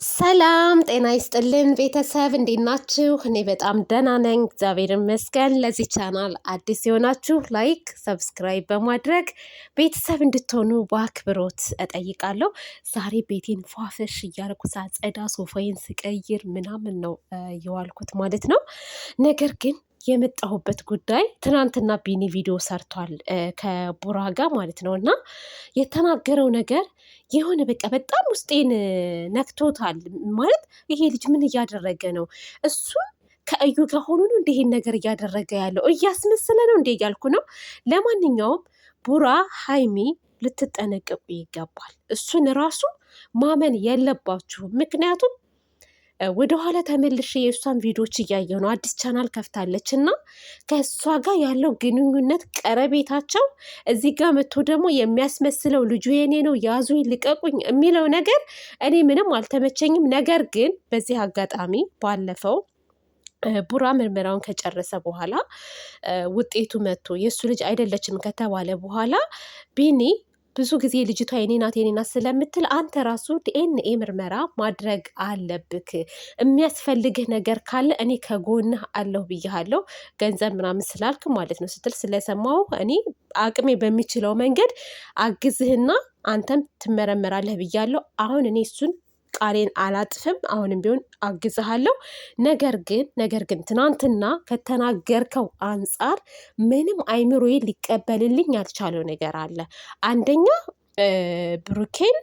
ሰላም ጤና ይስጥልን ቤተሰብ እንዴት ናችሁ? እኔ በጣም ደህና ነኝ፣ እግዚአብሔር ይመስገን። ለዚህ ቻናል አዲስ የሆናችሁ ላይክ፣ ሰብስክራይብ በማድረግ ቤተሰብ እንድትሆኑ በአክብሮት እጠይቃለሁ። ዛሬ ቤቴን ፏፈሽ እያደረኩ ሳጸዳ ሶፋዬን ስቀይር ምናምን ነው የዋልኩት ማለት ነው። ነገር ግን የመጣሁበት ጉዳይ ትናንትና ቢኒ ቪዲዮ ሰርቷል ከቡራ ጋር ማለት ነው። እና የተናገረው ነገር የሆነ በቃ በጣም ውስጤን ነክቶታል። ማለት ይሄ ልጅ ምን እያደረገ ነው? እሱ ከእዩ ጋር ሆኖ ነው እንደ ይሄን ነገር እያደረገ ያለው? እያስመሰለ ነው እንደ እያልኩ ነው። ለማንኛውም ቡራ ሀይሚ ልትጠነቀቁ ይገባል። እሱን ራሱ ማመን የለባችሁም። ምክንያቱም ወደኋላ ተመልሼ የእሷን ቪዲዮች እያየሁ ነው። አዲስ ቻናል ከፍታለች እና ከእሷ ጋር ያለው ግንኙነት ቀረቤታቸው እዚህ ጋር መጥቶ ደግሞ የሚያስመስለው ልጁ የኔ ነው ያዙኝ ልቀቁኝ የሚለው ነገር እኔ ምንም አልተመቸኝም። ነገር ግን በዚህ አጋጣሚ ባለፈው ቡራ ምርመራውን ከጨረሰ በኋላ ውጤቱ መጥቶ የእሱ ልጅ አይደለችም ከተባለ በኋላ ቢኒ ብዙ ጊዜ ልጅቷ የኔ ናት ስለምትል አንተ ራሱ ዲኤንኤ ምርመራ ማድረግ አለብክ፣ የሚያስፈልግህ ነገር ካለ እኔ ከጎንህ አለሁ ብያሃለሁ፣ ገንዘብ ምናምን ስላልክ ማለት ነው ስትል ስለሰማው እኔ አቅሜ በሚችለው መንገድ አግዝህና አንተም ትመረመራለህ ብያለሁ። አሁን እኔ እሱን ቃሌን አላጥፍም። አሁንም ቢሆን አግዝሃለሁ። ነገር ግን ትናንትና ከተናገርከው አንጻር ምንም አይምሮዬ ሊቀበልልኝ ያልቻለው ነገር አለ። አንደኛ ብሩኬን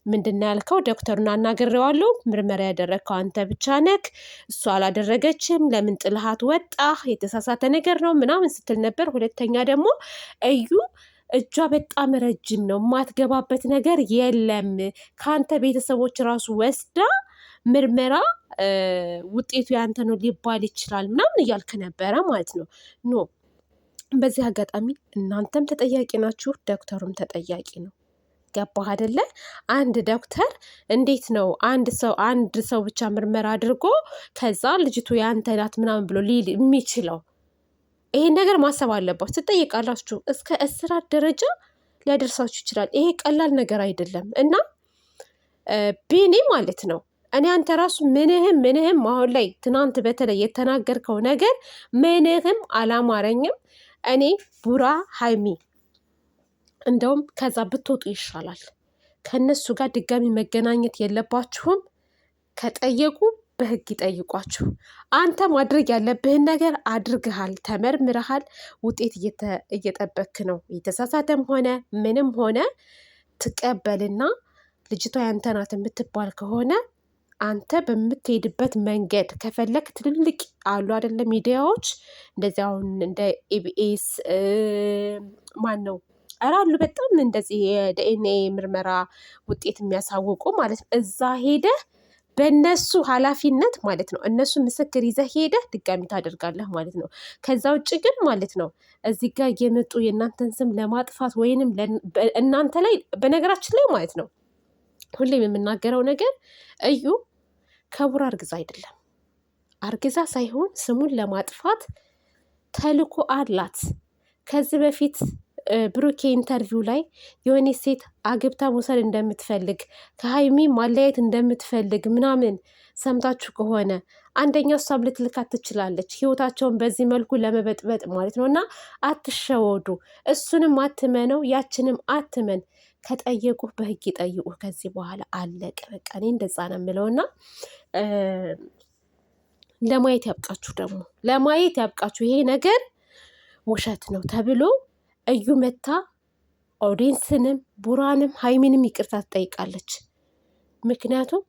ምንድን ነው ያልከው? ዶክተሩን አናግሬዋለሁ፣ ምርመራ ያደረግከው አንተ ብቻ ነክ፣ እሱ አላደረገችም፣ ለምን ጥልሃት ወጣህ? የተሳሳተ ነገር ነው ምናምን ስትል ነበር። ሁለተኛ ደግሞ እዩ እጇ በጣም ረጅም ነው፣ የማትገባበት ነገር የለም፣ ከአንተ ቤተሰቦች ራሱ ወስዳ ምርመራ ውጤቱ ያንተ ነው ሊባል ይችላል ምናምን እያልክ ነበረ ማለት ነው። ኖ በዚህ አጋጣሚ እናንተም ተጠያቂ ናችሁ፣ ዶክተሩም ተጠያቂ ነው። ገባህ አይደለ? አንድ ዶክተር እንዴት ነው አንድ ሰው ብቻ ምርመራ አድርጎ ከዛ ልጅቱ ያንተ ናት ምናምን ብሎ ሊል የሚችለው? ይሄን ነገር ማሰብ አለባችሁ። ትጠይቃላችሁ። እስከ እስራት ደረጃ ሊያደርሳችሁ ይችላል። ይሄ ቀላል ነገር አይደለም። እና ቢኒ ማለት ነው እኔ አንተ ራሱ ምንህም አሁን ላይ ትናንት በተለይ የተናገርከው ነገር ምንህም አላማረኝም። እኔ ቡራ ሀይሚ እንደውም ከዛ ብትወጡ ይሻላል። ከነሱ ጋር ድጋሚ መገናኘት የለባችሁም። ከጠየቁ በህግ ይጠይቋችሁ። አንተ ማድረግ ያለብህን ነገር አድርግሃል፣ ተመርምረሃል፣ ውጤት እየጠበክ ነው። የተሳሳተም ሆነ ምንም ሆነ ትቀበልና ልጅቷ ያንተ ናት የምትባል ከሆነ አንተ በምትሄድበት መንገድ ከፈለክ ትልልቅ አሉ አይደለም ሚዲያዎች እንደዚህ አሁን እንደ ኢቢኤስ ማን ነው አሉ በጣም እንደዚህ የዲኤንኤ ምርመራ ውጤት የሚያሳውቁ ማለት ነው። እዛ ሄደህ በእነሱ ኃላፊነት ማለት ነው እነሱ ምስክር ይዘህ ሄደህ ድጋሚ ታደርጋለህ ማለት ነው። ከዛ ውጭ ግን ማለት ነው እዚህ ጋር የመጡ የእናንተን ስም ለማጥፋት ወይንም እናንተ ላይ በነገራችን ላይ ማለት ነው ሁሌም የምናገረው ነገር እዩ ከቡራ አርግዛ አይደለም፣ አርግዛ ሳይሆን ስሙን ለማጥፋት ተልኮ አላት። ከዚህ በፊት ብሩኬ ኢንተርቪው ላይ የሆነ ሴት አግብታ መውሰድ እንደምትፈልግ ከሀይሚ ማለያየት እንደምትፈልግ ምናምን ሰምታችሁ ከሆነ አንደኛው እሷም ልትልካት ትችላለች፣ ህይወታቸውን በዚህ መልኩ ለመበጥበጥ ማለት ነው። እና አትሸወዱ። እሱንም አትመነው፣ ያችንም አትመን። ከጠየቁ በህግ ይጠይቁ። ከዚህ በኋላ አለቀ በቃ። እኔ እንደዛ ነው የምለውና ለማየት ያብቃችሁ፣ ደግሞ ለማየት ያብቃችሁ። ይሄ ነገር ውሸት ነው ተብሎ እዩ መታ ኦዲንስንም ቡራንም ሀይሚንም ይቅርታ ትጠይቃለች። ምክንያቱም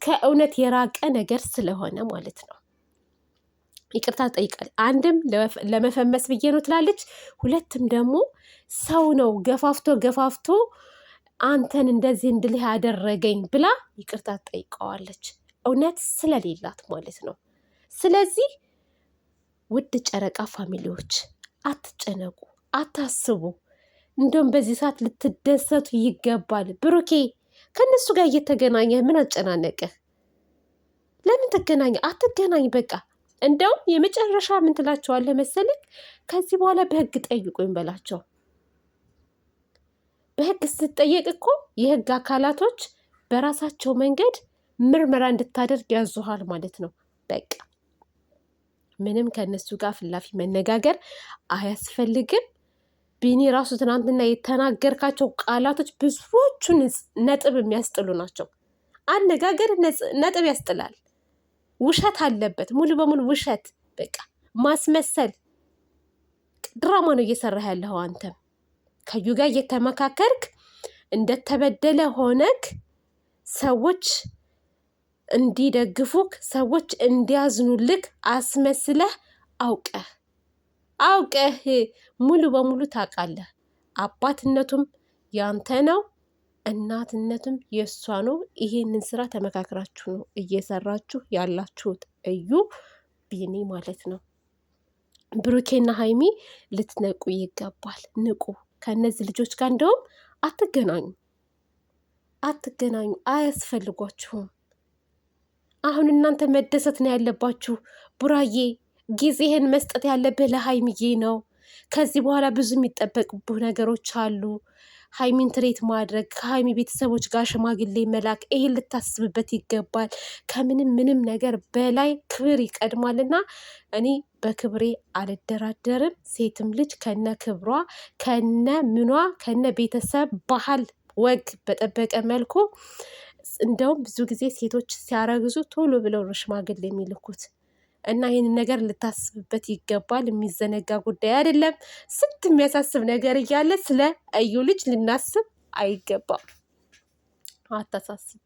ከእውነት የራቀ ነገር ስለሆነ ማለት ነው። ይቅርታ ትጠይቃለች። አንድም ለመፈመስ ብዬ ነው ትላለች፣ ሁለትም ደግሞ ሰው ነው ገፋፍቶ አንተን እንደዚህ እንድልህ ያደረገኝ ብላ ይቅርታ ትጠይቀዋለች፣ እውነት ስለሌላት ማለት ነው። ስለዚህ ውድ ጨረቃ ፋሚሊዎች አትጨነቁ፣ አታስቡ። እንደውም በዚህ ሰዓት ልትደሰቱ ይገባል። ብሩኬ ከእነሱ ጋር እየተገናኘ ምን አጨናነቀህ? ለምን ተገናኘ? አትገናኝ በቃ። እንደውም የመጨረሻ ምን ትላቸዋለህ መሰለህ? ከዚህ በኋላ በህግ ጠይቁኝ በላቸው። በህግ ስትጠየቅ እኮ የህግ አካላቶች በራሳቸው መንገድ ምርመራ እንድታደርግ ያዙሃል ማለት ነው። በቃ ምንም ከእነሱ ጋር ፍላፊ መነጋገር አያስፈልግም። ቢኒ ራሱ ትናንትና የተናገርካቸው ቃላቶች ብዙዎቹን ነጥብ የሚያስጥሉ ናቸው። አነጋገር ነጥብ ያስጥላል። ውሸት አለበት፣ ሙሉ በሙሉ ውሸት፣ በቃ ማስመሰል፣ ድራማ ነው እየሰራህ ያለኸው። አንተም ከዩ ጋር እየተመካከርክ እንደተበደለ ሆነክ ሰዎች እንዲደግፉክ ሰዎች እንዲያዝኑልክ አስመስለህ አውቀህ ሙሉ በሙሉ ታውቃለህ። አባትነቱም ያንተ ነው፣ እናትነቱም የእሷ ነው። ይሄንን ስራ ተመካክራችሁ ነው እየሰራችሁ ያላችሁት። እዩ ቢኒ ማለት ነው። ብሩኬና ሀይሚ ልትነቁ ይገባል። ንቁ። ከእነዚህ ልጆች ጋር እንደውም አትገናኙ፣ አያስፈልጓችሁም። አሁን እናንተ መደሰት ነው ያለባችሁ። ቡራዬ ጊዜህን መስጠት ያለብህ ለሀይሚዬ ነው። ከዚህ በኋላ ብዙ የሚጠበቅብህ ነገሮች አሉ። ሀይሚን ትሬት ማድረግ፣ ከሀይሚ ቤተሰቦች ጋር ሽማግሌ መላክ፣ ይሄን ልታስብበት ይገባል። ከምንም ነገር በላይ ክብር ይቀድማልና እኔ በክብሬ አልደራደርም። ሴትም ልጅ ከነ ክብሯ ከነ ምኗ ከነ ቤተሰብ ባህል ወግ በጠበቀ መልኩ እንደውም ብዙ ጊዜ ሴቶች ሲያረግዙ ቶሎ ብለው ነው ሽማግሌ የሚልኩት እና ይህንን ነገር ልታስብበት ይገባል። የሚዘነጋ ጉዳይ አይደለም። ስንት የሚያሳስብ ነገር እያለ ስለ እዩ ልጅ ልናስብ አይገባም። አታሳስብ።